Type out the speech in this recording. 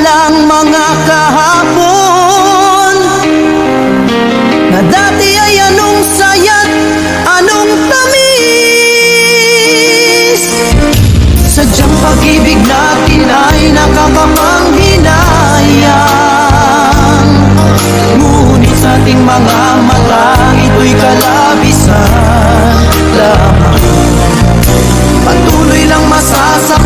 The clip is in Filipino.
lang mga kahapon na dati ay anong saya't anong tamis. Sadyang pag-ibig natin ay nakakapanghinayang, ngunit sa ating mga mata ito'y kalabisan lamang. Patuloy lang masasaktan